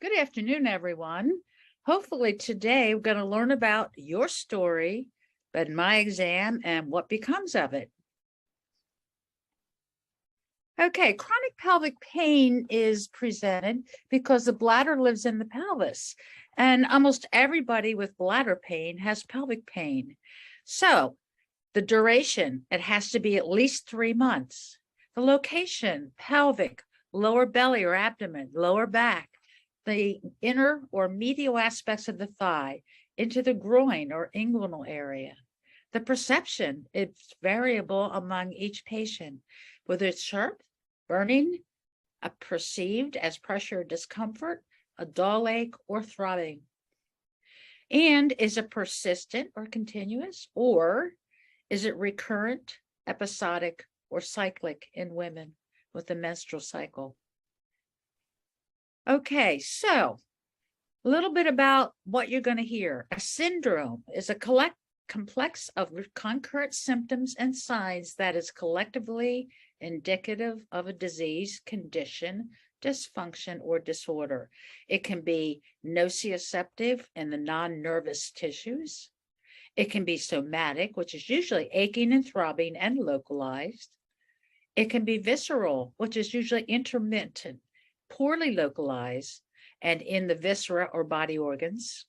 Good afternoon, everyone. Hopefully today we're going to learn about your story, but my exam and what becomes of it. Okay, chronic pelvic pain is presented because the bladder lives in the pelvis, and almost everybody with bladder pain has pelvic pain. So the duration, it has to be at least 3 months. The location, pelvic, lower belly or abdomen, lower back, the inner or medial aspects of the thigh, into the groin or inguinal area. The perception, it's variable among each patient, whether it's sharp, burning, perceived as pressure or discomfort, a dull ache, or throbbing. And is it persistent or continuous, or is it recurrent, episodic, or cyclic in women with the menstrual cycle? Okay, so a little bit about what you're going to hear. A syndrome is a complex of concurrent symptoms and signs that is collectively indicative of a disease, condition, dysfunction, or disorder. It can be nociceptive in the non-nervous tissues. It can be somatic, which is usually aching and throbbing and localized. It can be visceral, which is usually intermittent, poorly localized, and in the viscera or body organs.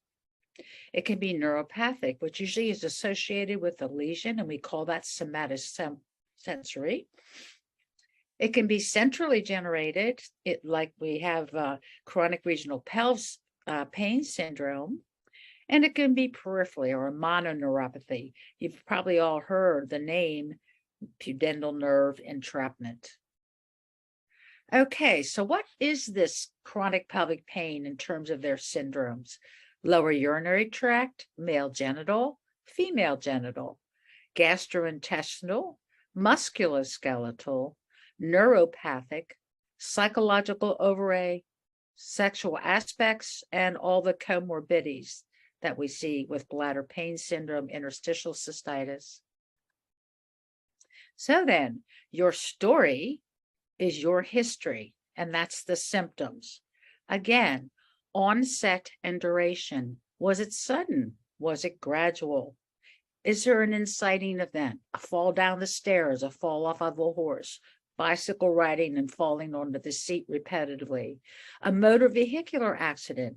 It can be neuropathic, which usually is associated with a lesion, and we call that somatosensory. It can be centrally generated, like we have chronic regional pelvis pain syndrome, and it can be peripheral or a mononeuropathy. You've probably all heard the name pudendal nerve entrapment. Okay, so what is this chronic pelvic pain in terms of their syndromes? Lower urinary tract, male genital, female genital, gastrointestinal, musculoskeletal, neuropathic, psychological overlay, sexual aspects, and all the comorbidities that we see with bladder pain syndrome, interstitial cystitis. So then, your story is your history, and that's the symptoms. Again, onset and duration. Was it sudden? Was it gradual? Is there an inciting event? A fall down the stairs, a fall off of a horse, bicycle riding and falling onto the seat repetitively, a motor vehicular accident,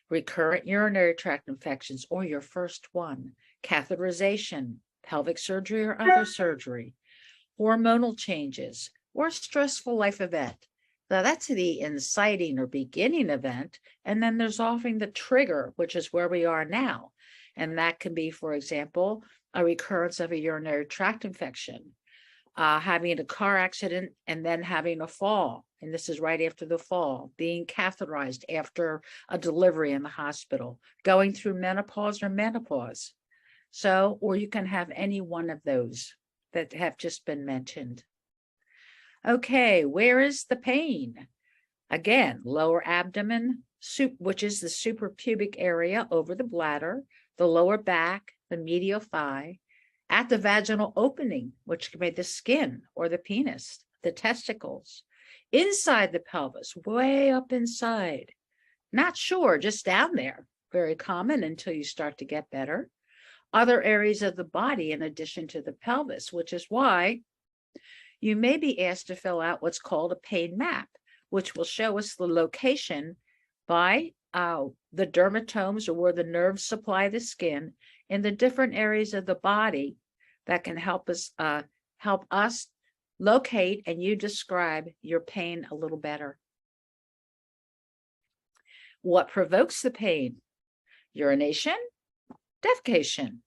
recurrent urinary tract infections, or your first one, catheterization, pelvic surgery or other surgery, hormonal changes, or a stressful life event. Now, that's the inciting or beginning event. And then there's often the trigger, which is where we are now. And that can be, for example, a recurrence of a urinary tract infection, having a car accident and then having a fall. And this is right after the fall, being catheterized after a delivery in the hospital, going through menopause or menopause. So, or you can have any one of those that have just been mentioned. Okay, where is the pain? Again, lower abdomen, which is the suprapubic area over the bladder, the lower back, the medial thigh, at the vaginal opening, which can be the skin or the penis, the testicles, inside the pelvis, way up inside. Not sure, just down there. Very common until you start to get better. Other areas of the body in addition to the pelvis, which is why you may be asked to fill out what's called a pain map, which will show us the location by the dermatomes, or where the nerves supply the skin, in the different areas of the body that can help us locate and you describe your pain a little better. What provokes the pain? Urination, defecation,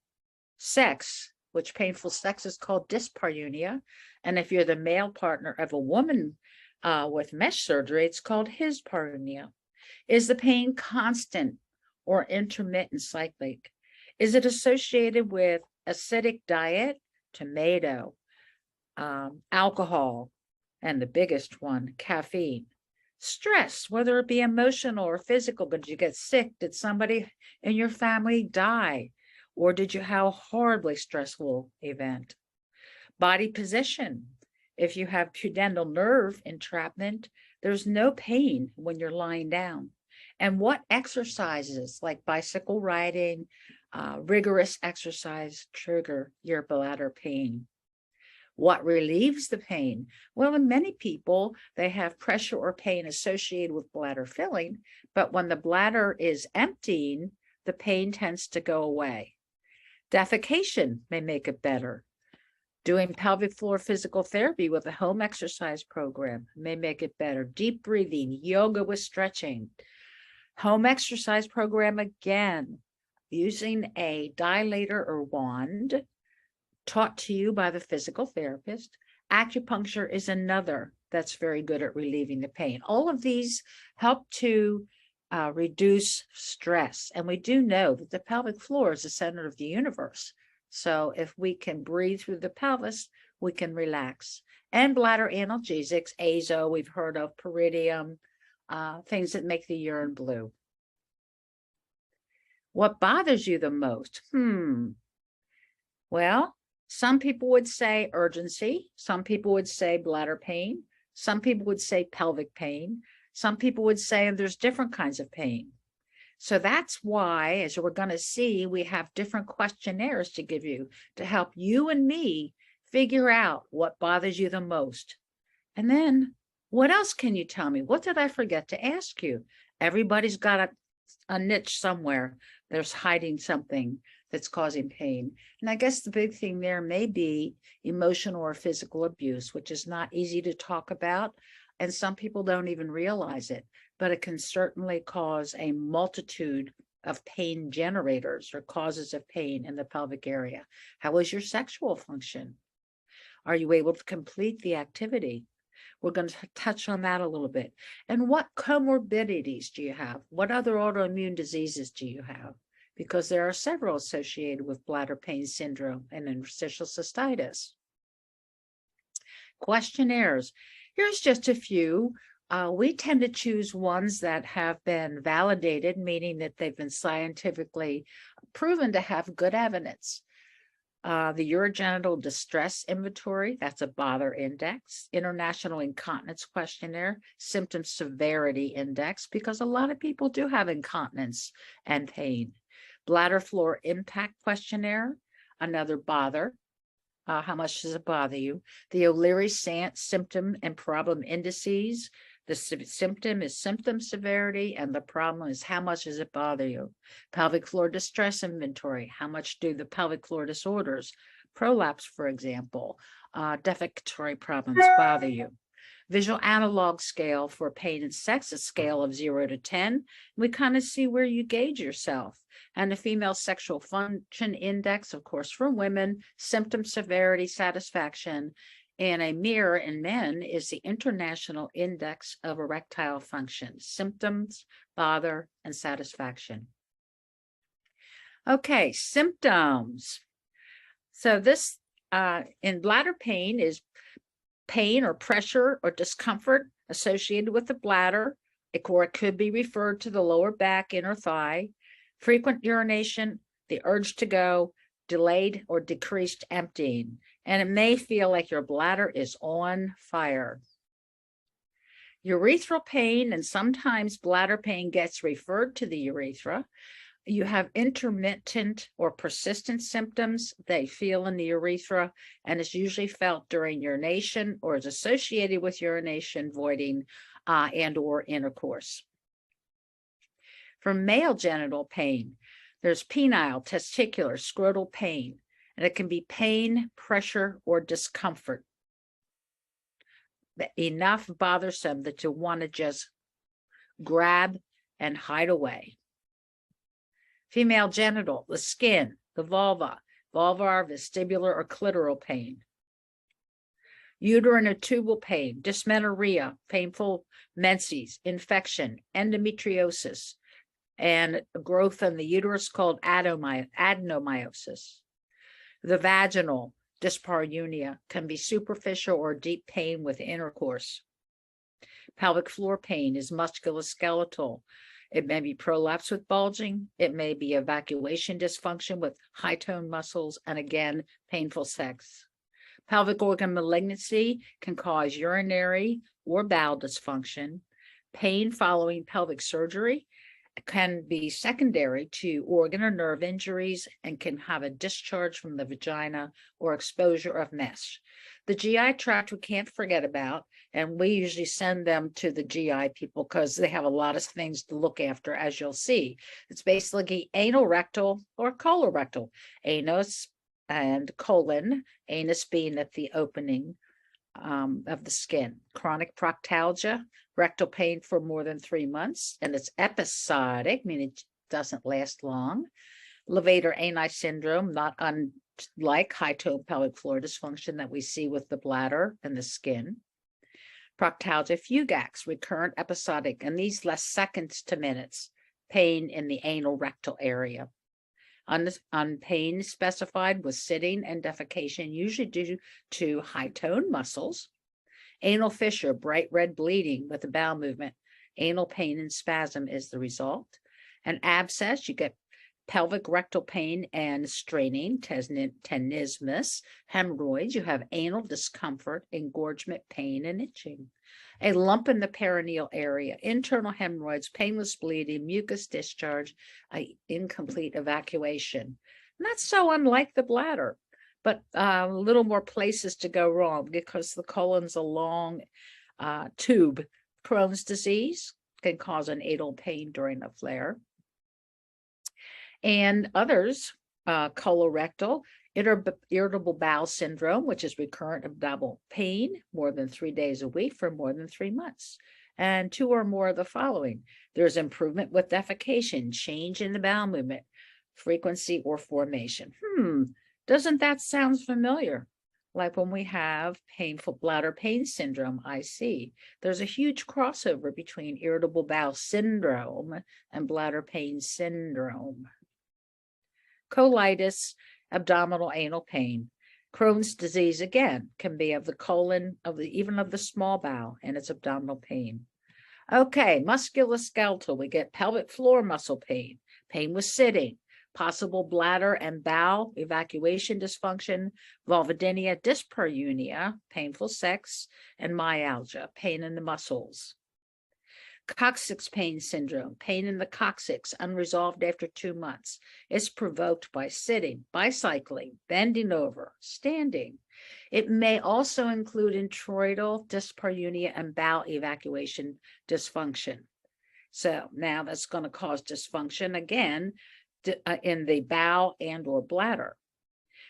sex, which painful sex is called dyspareunia. And if you're the male partner of a woman with mesh surgery, it's called hispareunia. Is the pain constant or intermittent cyclic? Is it associated with acidic diet, tomato, alcohol, and the biggest one, caffeine? Stress, whether it be emotional or physical. Did you get sick? Did somebody in your family die? Or did you have a horribly stressful event? Body position. If you have pudendal nerve entrapment, there's no pain when you're lying down. And what exercises like bicycle riding, rigorous exercise trigger your bladder pain? What relieves the pain? Well, in many people, they have pressure or pain associated with bladder filling, but when the bladder is emptying, the pain tends to go away. Defecation may make it better. Doing pelvic floor physical therapy with a home exercise program may make it better. Deep breathing, yoga with stretching. Home exercise program again, using a dilator or wand taught to you by the physical therapist. Acupuncture is another that's very good at relieving the pain. All of these help to reduce stress. And we do know that the pelvic floor is the center of the universe. So if we can breathe through the pelvis, we can relax. And bladder analgesics, azo, we've heard of, peridium, things that make the urine blue. What bothers you the most? Well, some people would say urgency. Some people would say bladder pain. Some people would say pelvic pain. Some people would say there's different kinds of pain. So that's why, as we're going to see, we have different questionnaires to give you to help you and me figure out what bothers you the most. And then what else can you tell me? What did I forget to ask you? Everybody's got a niche somewhere. There's hiding something that's causing pain. And I guess the big thing there may be emotional or physical abuse, which is not easy to talk about. And some people don't even realize it, but it can certainly cause a multitude of pain generators or causes of pain in the pelvic area. How is your sexual function? Are you able to complete the activity? We're going to touch on that a little bit. And what comorbidities do you have? What other autoimmune diseases do you have? Because there are several associated with bladder pain syndrome and interstitial cystitis. Questionnaires. Here's just a few. We tend to choose ones that have been validated, meaning that they've been scientifically proven to have good evidence. The Urogenital Distress Inventory, that's a bother index. International Incontinence Questionnaire, Symptom Severity Index, because a lot of people do have incontinence and pain. Bladder Floor Impact Questionnaire, another bother. How much does it bother you? The O'Leary Symptom and Problem Indices. The symptom is symptom severity, and the problem is how much does it bother you? Pelvic floor distress inventory. How much do the pelvic floor disorders, prolapse, for example, defecatory problems bother you? Visual analog scale for pain and sex, a scale of 0 to 10. We kind of see where you gauge yourself. And the female sexual function index, of course, for women, symptom severity, satisfaction. And a mirror in men is the International Index of Erectile Function, symptoms, bother, and satisfaction. Okay, symptoms. So this in bladder pain is pain or pressure or discomfort associated with the bladder, or it could be referred to the lower back, inner thigh, frequent urination, the urge to go, delayed or decreased emptying, and it may feel like your bladder is on fire. Urethral pain, and sometimes bladder pain gets referred to the urethra. You have intermittent or persistent symptoms they feel in the urethra, and it's usually felt during urination or is associated with urination, voiding, and or intercourse. For male genital pain, there's penile, testicular, scrotal pain, and it can be pain, pressure, or discomfort. Enough bothersome that you want to just grab and hide away. Female genital, the skin, the vulva, vulvar, vestibular, or clitoral pain. Uterine or tubal pain, dysmenorrhea, painful menses, infection, endometriosis, and growth in the uterus called adenomyosis. The vaginal dyspareunia can be superficial or deep pain with intercourse. Pelvic floor pain is musculoskeletal. It may be prolapse with bulging. It may be evacuation dysfunction with high tone muscles, and again, painful sex. Pelvic organ malignancy can cause urinary or bowel dysfunction, pain following pelvic surgery, can be secondary to organ or nerve injuries and can have a discharge from the vagina or exposure of mesh. The GI tract we can't forget about, and we usually send them to the GI people because they have a lot of things to look after, as you'll see. It's basically anal rectal or colorectal. Anus and colon, anus being at the opening of the skin. Chronic proctalgia, rectal pain for more than 3 months, and it's episodic, meaning it doesn't last long. Levator ani syndrome, not unlike high tone pelvic floor dysfunction that we see with the bladder and the skin. Proctalgia fugax, recurrent episodic, and these last seconds to minutes, pain in the anal rectal area. Pain specified with sitting and defecation, usually due to high tone muscles. Anal fissure, bright red bleeding with a bowel movement. Anal pain and spasm is the result. An abscess, you get pelvic rectal pain and straining, tenesmus. Hemorrhoids, you have anal discomfort, engorgement, pain, and itching. A lump in the perineal area, internal hemorrhoids, painless bleeding, mucus discharge, incomplete evacuation. And that's so unlike the bladder, but a little more places to go wrong because the colon's a long tube. Crohn's disease can cause an anal pain during a flare. And others, colorectal, irritable bowel syndrome, which is recurrent abdominal pain more than 3 days a week for more than 3 months. And 2 or more of the following. There's improvement with defecation, change in the bowel movement, frequency or formation. Doesn't that sound familiar? Like when we have painful bladder pain syndrome, I see. There's a huge crossover between irritable bowel syndrome and bladder pain syndrome. Colitis, abdominal anal pain. Crohn's disease, again, can be of the colon, even of the small bowel, and it's abdominal pain. Okay, musculoskeletal, we get pelvic floor muscle pain, pain with sitting, possible bladder and bowel evacuation dysfunction, vulvodynia, dyspareunia, painful sex, and myalgia, pain in the muscles. Coccyx pain syndrome, pain in the coccyx, unresolved after 2 months. It's provoked by sitting, bicycling, bending over, standing. It may also include introital dyspareunia and bowel evacuation dysfunction. So now that's going to cause dysfunction again in the bowel and or bladder.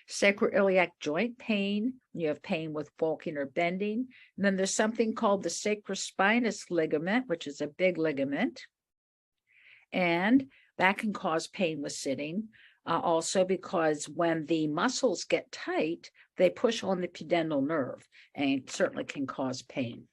Sacroiliac joint pain, you have pain with bulking or bending. And then there's something called the sacrospinous ligament, which is a big ligament. And that can cause pain with sitting. Also because when the muscles get tight, they push on the pudendal nerve and certainly can cause pain.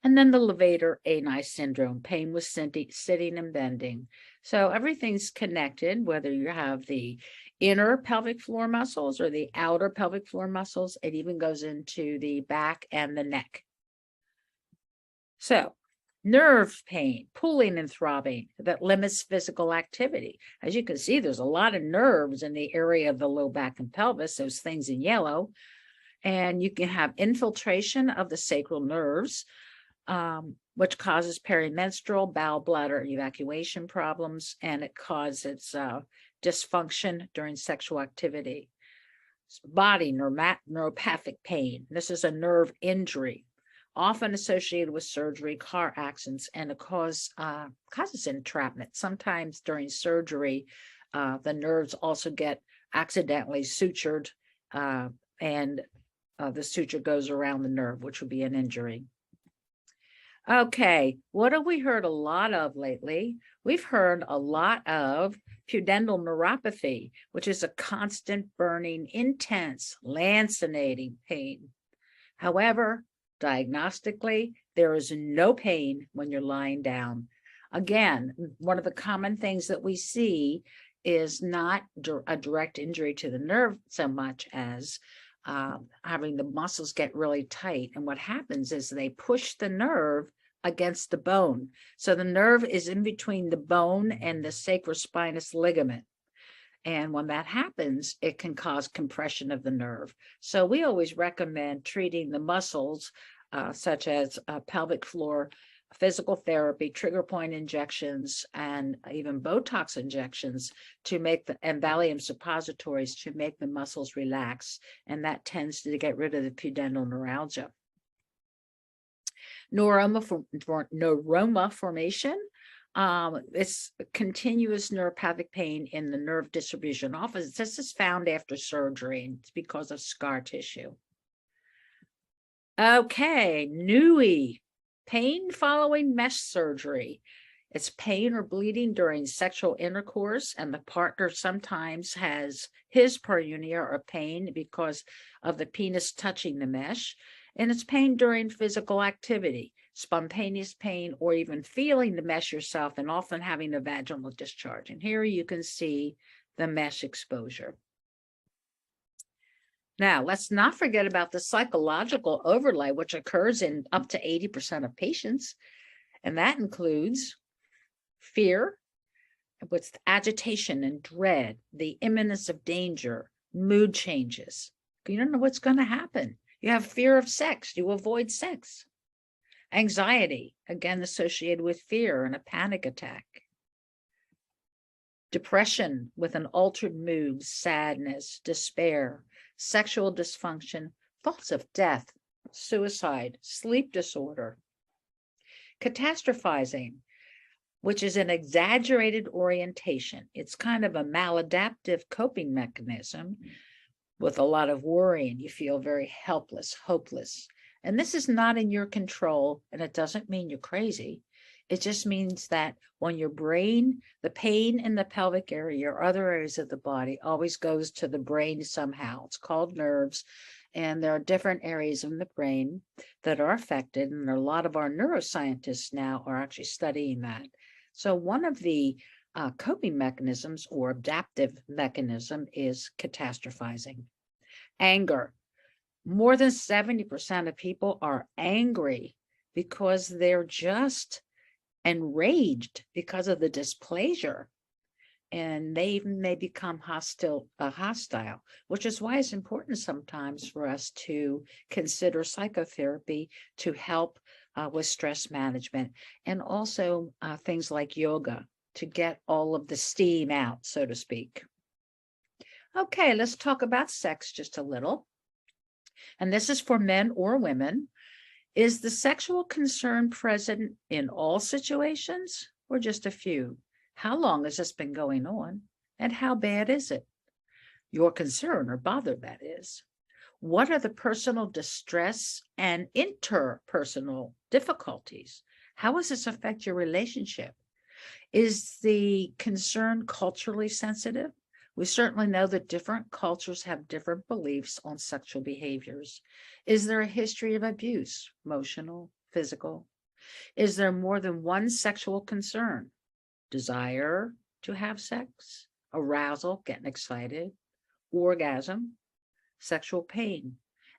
And then the levator ani syndrome, pain with sitting and bending. So everything's connected, whether you have the inner pelvic floor muscles or the outer pelvic floor muscles. It even goes into the back and the neck. So nerve pain, pulling and throbbing that limits physical activity. As you can see, there's a lot of nerves in the area of the low back and pelvis, those things in yellow. And you can have infiltration of the sacral nerves, which causes perimenstrual bowel bladder evacuation problems, and it causes dysfunction during sexual activity. Body neuropathic pain. This is a nerve injury, often associated with surgery, car accidents, and it causes entrapment. Sometimes during surgery, the nerves also get accidentally sutured, and the suture goes around the nerve, which would be an injury. Okay, what have we heard a lot of lately? We've heard a lot of pudendal neuropathy, which is a constant burning, intense, lancinating pain. However, diagnostically, there is no pain when you're lying down. Again, one of the common things that we see is not a direct injury to the nerve so much as having the muscles get really tight. And what happens is they push the nerve against the bone. So the nerve is in between the bone and the sacrospinous ligament. And when that happens, it can cause compression of the nerve. So we always recommend treating the muscles, such as pelvic floor physical therapy, trigger point injections, and even Botox injections to make and Valium suppositories to make the muscles relax. And that tends to get rid of the pudendal neuralgia. Neuroma formation. It's continuous neuropathic pain in the nerve distribution office. This is found after surgery, and it's because of scar tissue. Okay, NUI, pain following mesh surgery. It's pain or bleeding during sexual intercourse, and the partner sometimes has his perunia or pain because of the penis touching the mesh, and it's pain during physical activity, spontaneous pain, or even feeling the mesh yourself, and often having a vaginal discharge. And here you can see the mesh exposure. Now, let's not forget about the psychological overlay, which occurs in up to 80% of patients, and that includes fear, with agitation and dread, the imminence of danger, mood changes. You don't know what's going to happen. You have fear of sex. You avoid sex. Anxiety, again associated with fear and a panic attack. Depression with an altered mood, sadness, despair, sexual dysfunction, thoughts of death, suicide, sleep disorder. Catastrophizing, which is an exaggerated orientation. It's kind of a maladaptive coping mechanism with a lot of worrying. You feel very helpless, hopeless. And this is not in your control, and it doesn't mean you're crazy. It just means that when your brain, the pain in the pelvic area or other areas of the body always goes to the brain somehow. It's called nerves, and there are different areas in the brain that are affected, and a lot of our neuroscientists now are actually studying that. So one of the coping mechanisms or adaptive mechanism is catastrophizing. Anger. More than 70% of people are angry because they're just enraged because of the dysplasia, and they even may become hostile, which is why it's important sometimes for us to consider psychotherapy to help with stress management, and also things like yoga to get all of the steam out, so to speak. Okay, let's talk about sex just a little. And this is for men or women. Is the sexual concern present in all situations or just a few? How long has this been going on? And how bad is it? Your concern or bother, that is. What are the personal distress and interpersonal difficulties? How does this affect your relationship? Is the concern culturally sensitive? We certainly know that different cultures have different beliefs on sexual behaviors. Is there a history of abuse, emotional, physical? Is there more than one sexual concern? Desire to have sex, arousal, getting excited, orgasm, sexual pain?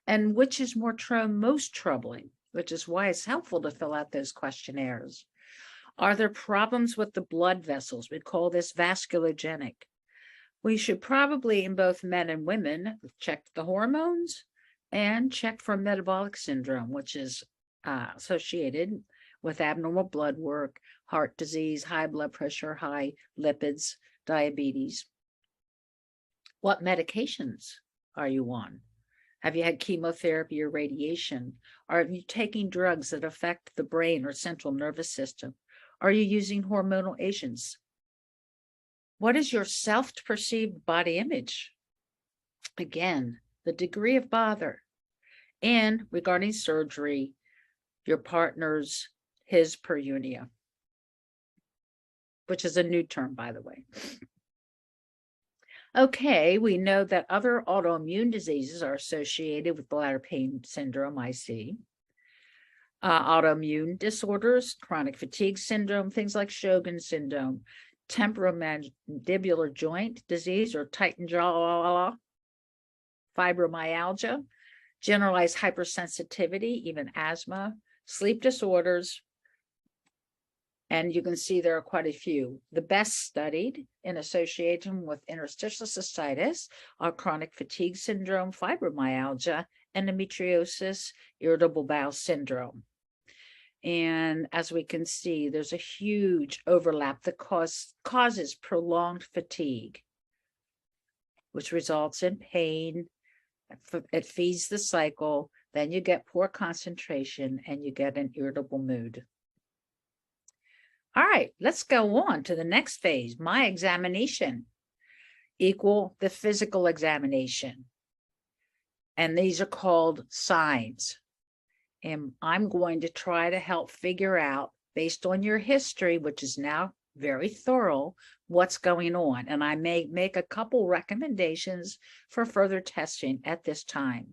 And which is most troubling, which is why it's helpful to fill out those questionnaires. Are there problems with the blood vessels? We call this vasculogenic. We should probably, in both men and women, check the hormones and check for metabolic syndrome, which is associated with abnormal blood work, heart disease, high blood pressure, high lipids, diabetes. What medications are you on? Have you had chemotherapy or radiation? Are you taking drugs that affect the brain or central nervous system? Are you using hormonal agents? What is your self-perceived body image? Again, the degree of bother. And regarding surgery, your partner's, his perunia, which is a new term, by the way. Okay, we know that other autoimmune diseases are associated with bladder pain syndrome, IC. Autoimmune disorders, chronic fatigue syndrome, things like Sjogren's syndrome, temporomandibular joint disease or tightened jaw, fibromyalgia, generalized hypersensitivity, even asthma, sleep disorders, and you can see there are quite a few. The best studied in association with interstitial cystitis are chronic fatigue syndrome, fibromyalgia, endometriosis, irritable bowel syndrome. And as we can see, there's a huge overlap that causes prolonged fatigue, which results in pain. It feeds the cycle. Then you get poor concentration and you get an irritable mood. All right, let's go on to the next phase, my examination, equal the physical examination. And these are called signs. And I'm going to try to help figure out, based on your history, which is now very thorough, what's going on. And I may make a couple recommendations for further testing at this time.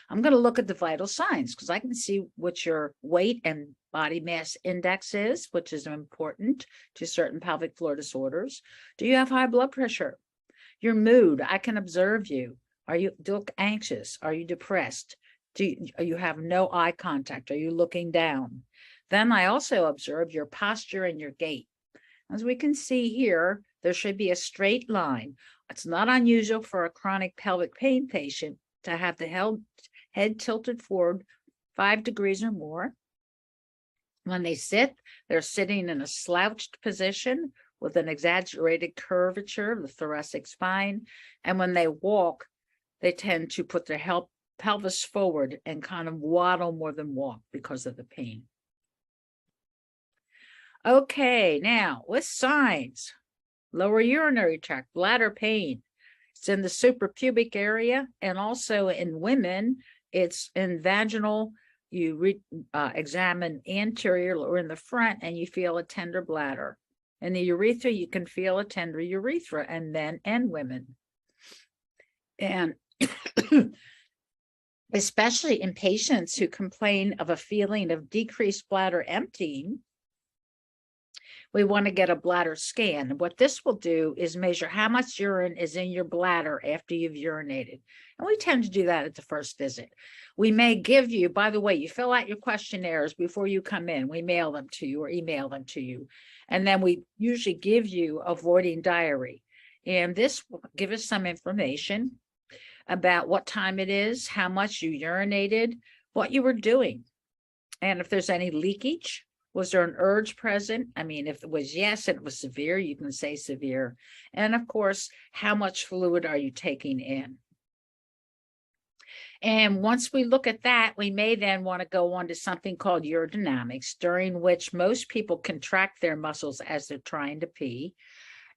I'm going to look at the vital signs because I can see what your weight and body mass index is, which is important to certain pelvic floor disorders. Do you have high blood pressure? Your mood, I can observe you. Do you look anxious? Are you depressed? Do you have no eye contact? Are you looking down? Then I also observe your posture and your gait. As we can see here, there should be a straight line. It's not unusual for a chronic pelvic pain patient to have the head tilted forward 5 degrees or more. When they sit, they're sitting in a slouched position with an exaggerated curvature of the thoracic spine. And when they walk, they tend to put their pelvis forward and kind of waddle more than walk because of the pain. Okay, now with signs, lower urinary tract, bladder pain. It's in the suprapubic area, and also in women, it's in vaginal. You examine anterior or in the front, and you feel a tender bladder. In the urethra, you can feel a tender urethra in men and women. And especially in patients who complain of a feeling of decreased bladder emptying, we want to get a bladder scan. What this will do is measure how much urine is in your bladder after you've urinated. And we tend to do that at the first visit. We may give you, by the way, you fill out your questionnaires before you come in. We mail them to you or email them to you. And then we usually give you a voiding diary. And this will give us some information about what time it is, how much you urinated, what you were doing, and if there's any leakage. Was there an urge present? I mean, if it was yes, and it was severe, you can say severe. And of course, how much fluid are you taking in? And once we look at that, we may then want to go on to something called urodynamics, during which most people contract their muscles as they're trying to pee.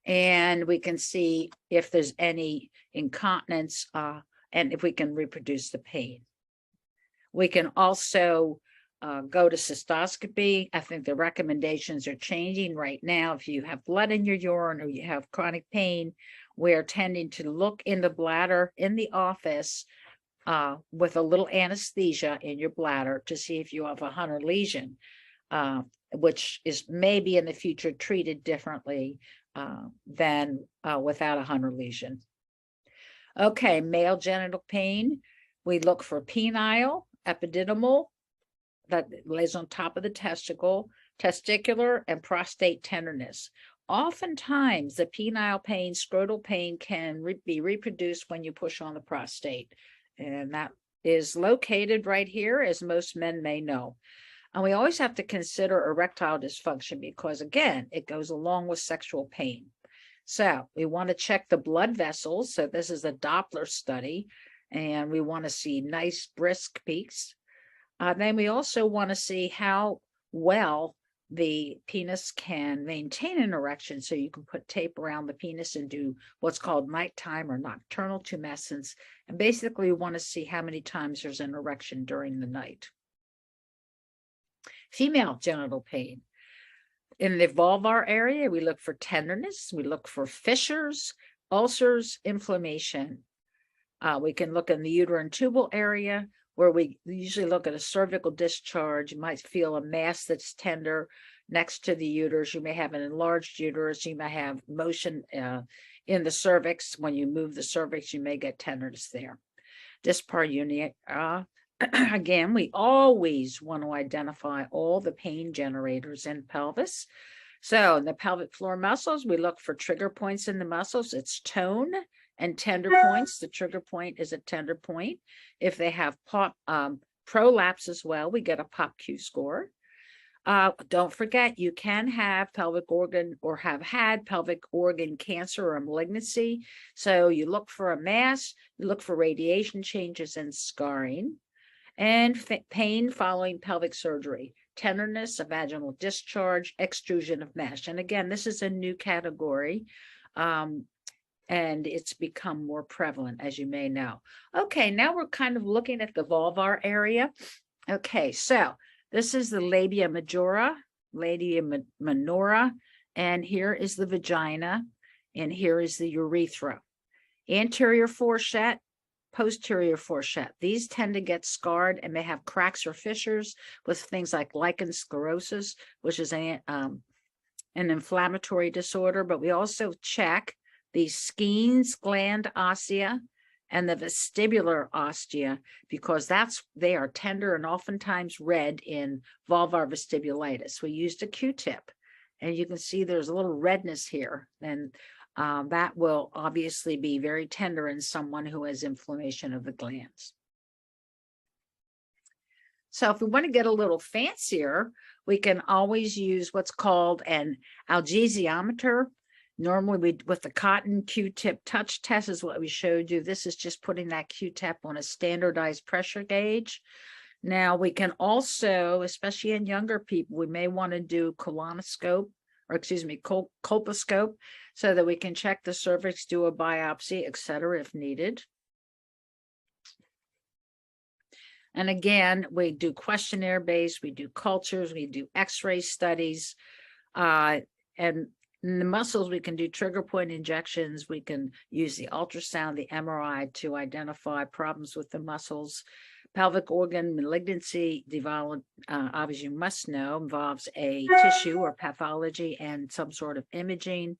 And we can see if there's any incontinence and if we can reproduce the pain. We can also go to cystoscopy. I think the recommendations are changing right now. If you have blood in your urine or you have chronic pain, we're tending to look in the bladder in the office with a little anesthesia in your bladder to see if you have a Hunter lesion, which is maybe in the future treated differently than without a Hunter lesion. Okay, male genital pain. We look for penile, epididymal, that lays on top of the testicle, testicular, and prostate tenderness. Oftentimes, the penile pain, scrotal pain can be reproduced when you push on the prostate. And that is located right here, as most men may know. And we always have to consider erectile dysfunction because, again, it goes along with sexual pain. So we want to check the blood vessels. So this is a Doppler study, and we want to see nice brisk peaks. Then we also want to see how well the penis can maintain an erection. So you can put tape around the penis and do what's called nighttime or nocturnal tumescence. And basically we want to see how many times there's an erection during the night. Female genital pain. In the vulvar area, we look for tenderness. We look for fissures, ulcers, inflammation. We can look in the uterine tubal area, where we usually look at a cervical discharge. You might feel a mass that's tender next to the uterus. You may have an enlarged uterus. You may have motion in the cervix. When you move the cervix, you may get tenderness there. Dyspareunia. Again, we always want to identify all the pain generators in pelvis. So in the pelvic floor muscles, we look for trigger points in the muscles. It's tone and tender points. The trigger point is a tender point. If they have prolapse as well, we get a POP-Q score. Don't forget, you can have pelvic organ or have had pelvic organ cancer or malignancy. So you look for a mass, you look for radiation changes and scarring, and pain following pelvic surgery, tenderness, a vaginal discharge, extrusion of mesh. And again, this is a new category. And it's become more prevalent, as you may know. Okay, now we're kind of looking at the vulvar area. Okay, so this is the labia majora, labia minora, and here is the vagina, and here is the urethra. Anterior fourchette, posterior fourchette. These tend to get scarred and may have cracks or fissures with things like lichen sclerosus, which is an inflammatory disorder, but we also check the Skene's gland ostia and the vestibular ostia, because they are tender and oftentimes red in vulvar vestibulitis. We used a Q-tip, and you can see there's a little redness here, and that will obviously be very tender in someone who has inflammation of the glands. So if we want to get a little fancier, we can always use what's called an algesiometer. Normally, with the cotton Q-tip touch test is what we showed you. This is just putting that Q-tip on a standardized pressure gauge. Now, we can also, especially in younger people, we may want to do colonoscope, or excuse me, colposcope, so that we can check the cervix, do a biopsy, etc., if needed. And again, we do questionnaire-based, we do cultures, we do X-ray studies, and in the muscles, we can do trigger point injections. We can use the ultrasound, the MRI to identify problems with the muscles. Pelvic organ malignancy, obviously you must know, involves a tissue or pathology and some sort of imaging.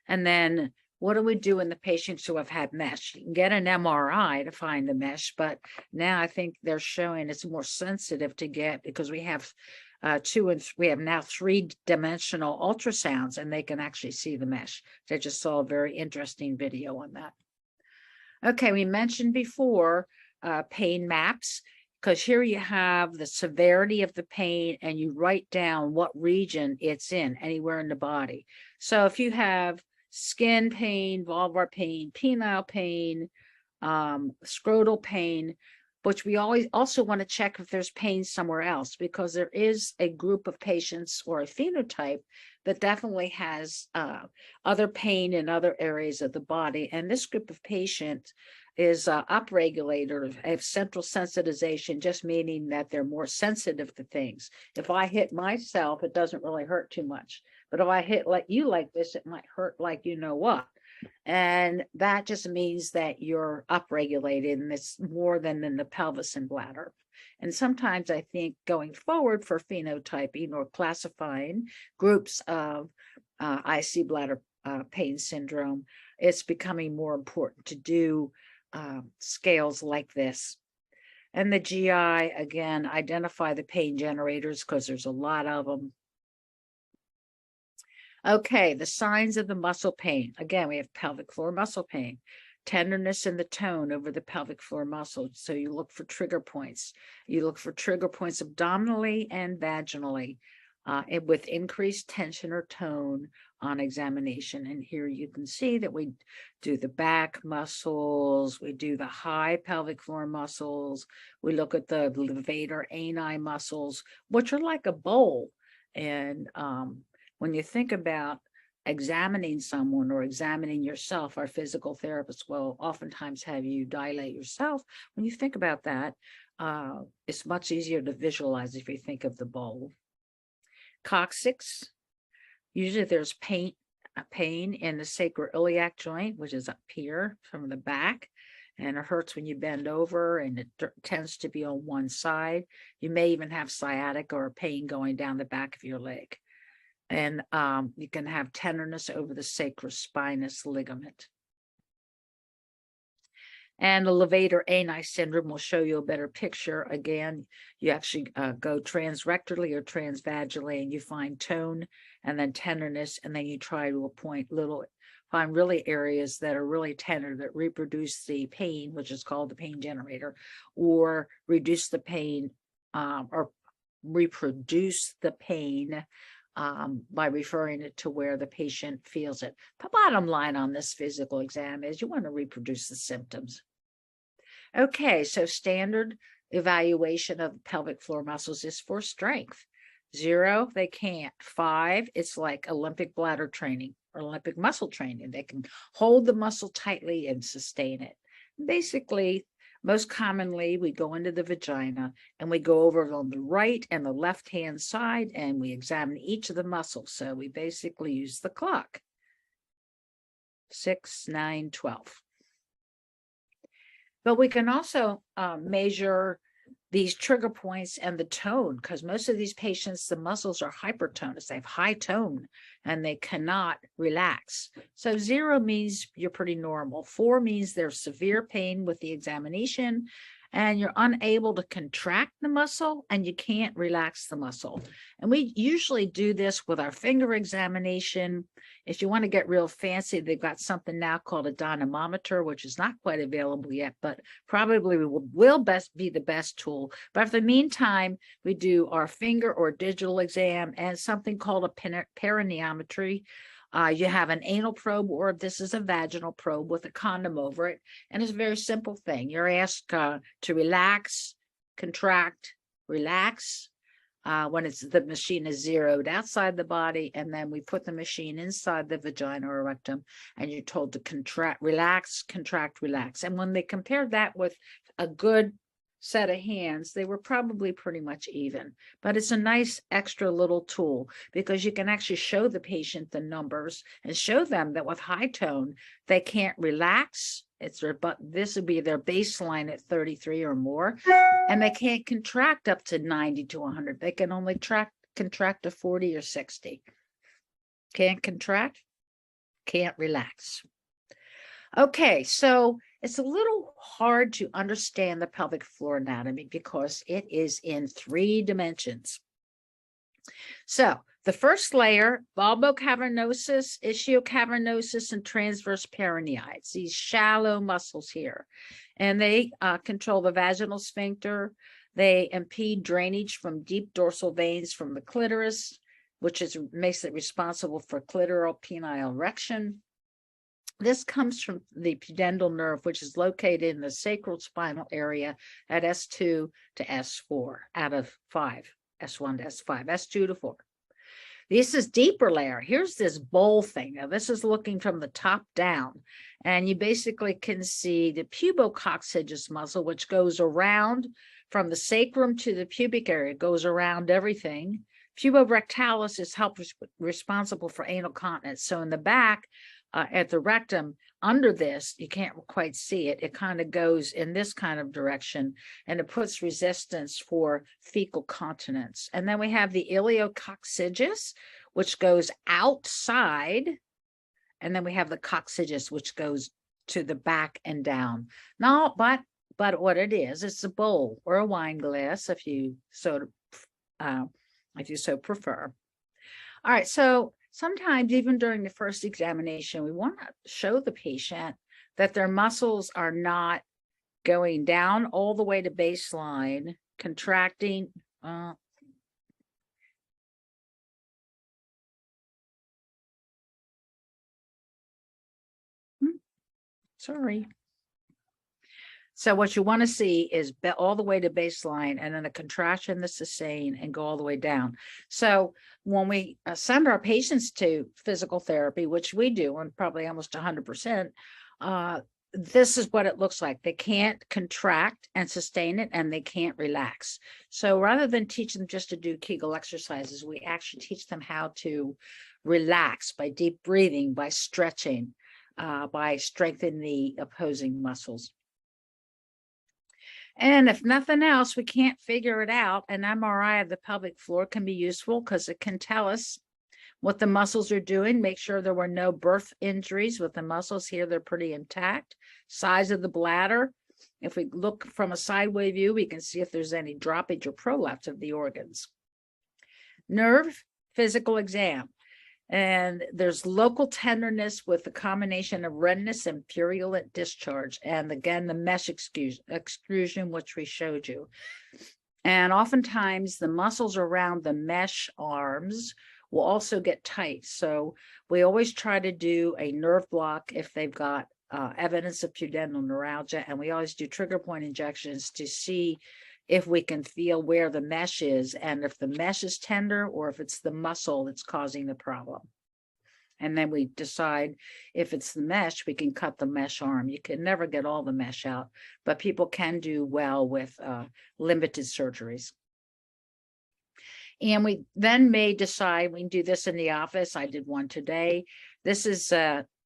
And then what do we do in the patients who have had mesh? You can get an MRI to find the mesh, but now I think they're showing it's more sensitive to get, because we have we have now 3-dimensional ultrasounds, and they can actually see the mesh. I just saw a very interesting video on that. Okay, we mentioned before pain maps, because here you have the severity of the pain and you write down what region it's in, anywhere in the body. So if you have skin pain, vulvar pain, penile pain, scrotal pain, which we always also want to check if there's pain somewhere else, because there is a group of patients or a phenotype that definitely has other pain in other areas of the body. And this group of patients is upregulated, have central sensitization, just meaning that they're more sensitive to things. If I hit myself, it doesn't really hurt too much. But if I hit like you like this, it might hurt like you know what. And that just means that you're upregulated, and it's more than in the pelvis and bladder. And sometimes I think going forward for phenotyping or classifying groups of IC bladder pain syndrome, it's becoming more important to do scales like this. And the GI, again, identify the pain generators, because there's a lot of them. Okay, the signs of the muscle pain. Again, we have pelvic floor muscle pain, tenderness in the tone over the pelvic floor muscle. So you look for trigger points. You look for trigger points abdominally and vaginally with increased tension or tone on examination. And here you can see that we do the back muscles, we do the high pelvic floor muscles, we look at the levator ani muscles, which are like a bowl. And when you think about examining someone or examining yourself, our physical therapists will oftentimes have you dilate yourself. When you think about that, it's much easier to visualize if you think of the bowl. Coccyx, usually there's pain in the sacroiliac joint, which is up here from the back, and it hurts when you bend over, and it tends to be on one side. You may even have sciatica or pain going down the back of your leg. And you can have tenderness over the sacrospinous ligament. And the levator ani syndrome will show you a better picture. Again, you actually go transrectally or transvaginally, and you find tone and then tenderness, and then you try to find really areas that are really tender, that reproduce the pain, which is called the pain generator, or reduce the pain or reproduce the pain by referring it to where the patient feels it. The bottom line on this physical exam is you want to reproduce the symptoms. Okay, so standard evaluation of pelvic floor muscles is for strength. 0, they can't. 5, it's like Olympic bladder training or Olympic muscle training. They can hold the muscle tightly and sustain it. Basically, most commonly, we go into the vagina and we go over on the right and the left-hand side and we examine each of the muscles. So we basically use the clock. 6, 9, 12. But we can also measure these trigger points and the tone, because most of these patients, the muscles are hypertonous. They have high tone and they cannot relax. So 0 means you're pretty normal. 4 means there's severe pain with the examination and you're unable to contract the muscle and you can't relax the muscle. And we usually do this with our finger examination. If you want to get real fancy, they've got something now called a dynamometer, which is not quite available yet, but probably will best be the best tool. But for the meantime, we do our finger or digital exam and something called a perineometry. You have an anal probe, or this is a vaginal probe with a condom over it. And it's a very simple thing. You're asked to relax, contract, relax. When the machine is zeroed outside the body, and then we put the machine inside the vagina or rectum, and you're told to contract, relax, contract, relax. And when they compared that with a good set of hands, they were probably pretty much even. But it's a nice extra little tool because you can actually show the patient the numbers and show them that with high tone, they can't relax. But this would be their baseline at 33 or more, and they can't contract up to 90 to 100. They can only contract to 40 or 60. Can't contract, can't relax. Okay, so it's a little hard to understand the pelvic floor anatomy because it is in 3 dimensions. So the first layer, bulbocavernosus, ischiocavernosus, and transverse peroneates, these shallow muscles here. And they control the vaginal sphincter. They impede drainage from deep dorsal veins from the clitoris, which makes it responsible for clitoral penile erection. This comes from the pudendal nerve, which is located in the sacral spinal area at S2 to S4 out of 5, S1 to S5, S2 to 4. This is deeper layer. Here's this bowl thing. Now, this is looking from the top down, and you basically can see the pubococcygeus muscle, which goes around from the sacrum to the pubic area, goes around everything. Puborectalis is responsible for anal continence. So in the back, at the rectum, under this, you can't quite see it. It kind of goes in this kind of direction, and it puts resistance for fecal continence. And then we have the ileococcygeus, which goes outside. And then we have the coccygeus, which goes to the back and down. No, but what it is, it's a bowl or a wine glass, if you so prefer. All right, so sometimes even during the first examination, we want to show the patient that their muscles are not going down all the way to baseline, contracting. Sorry. So what you want to see is all the way to baseline, and then a contraction, the sustain, and go all the way down. So when we send our patients to physical therapy, which we do, and probably almost 100%, this is what it looks like. They can't contract and sustain it, and they can't relax. So rather than teach them just to do Kegel exercises, we actually teach them how to relax by deep breathing, by stretching, by strengthening the opposing muscles. And if nothing else, we can't figure it out, an MRI of the pelvic floor can be useful because it can tell us what the muscles are doing, make sure there were no birth injuries with the muscles here. They're pretty intact. Size of the bladder. If we look from a sideway view, we can see if there's any droppage or prolapse of the organs. Nerve, physical exam. And there's local tenderness with a combination of redness and purulent discharge. And again, the mesh extrusion, which we showed you. And oftentimes the muscles around the mesh arms will also get tight. So we always try to do a nerve block if they've got evidence of pudendal neuralgia, and we always do trigger point injections to see if we can feel where the mesh is and if the mesh is tender or if it's the muscle that's causing the problem. And then we decide if it's the mesh, we can cut the mesh arm. You can never get all the mesh out, but people can do well with limited surgeries. And we then may decide, we can do this in the office. I did one today. This is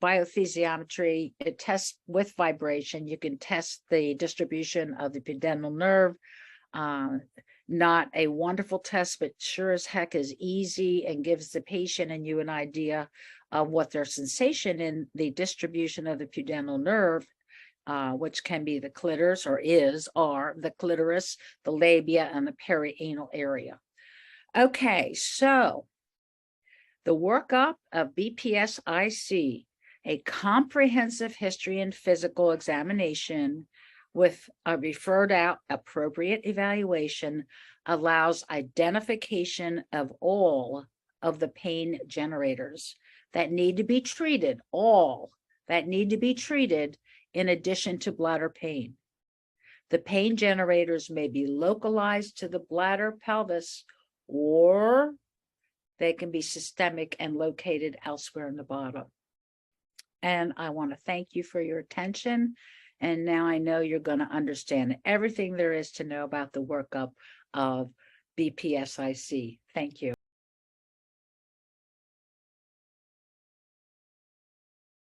biophysiometry. It tests with vibration. You can test the distribution of the pudendal nerve. Not a wonderful test, but sure as heck is easy and gives the patient and you an idea of what their sensation in the distribution of the pudendal nerve, which can be the clitoris are the clitoris, the labia, and the perianal area. Okay, so the workup of BPSIC, a comprehensive history and physical examination with a referred out appropriate evaluation, allows identification of all of the pain generators that need to be treated, all that need to be treated in addition to bladder pain. The pain generators may be localized to the bladder, pelvis, or they can be systemic and located elsewhere in the body. And I want to thank you for your attention. And now I know you're going to understand everything there is to know about the workup of BPSIC. Thank you.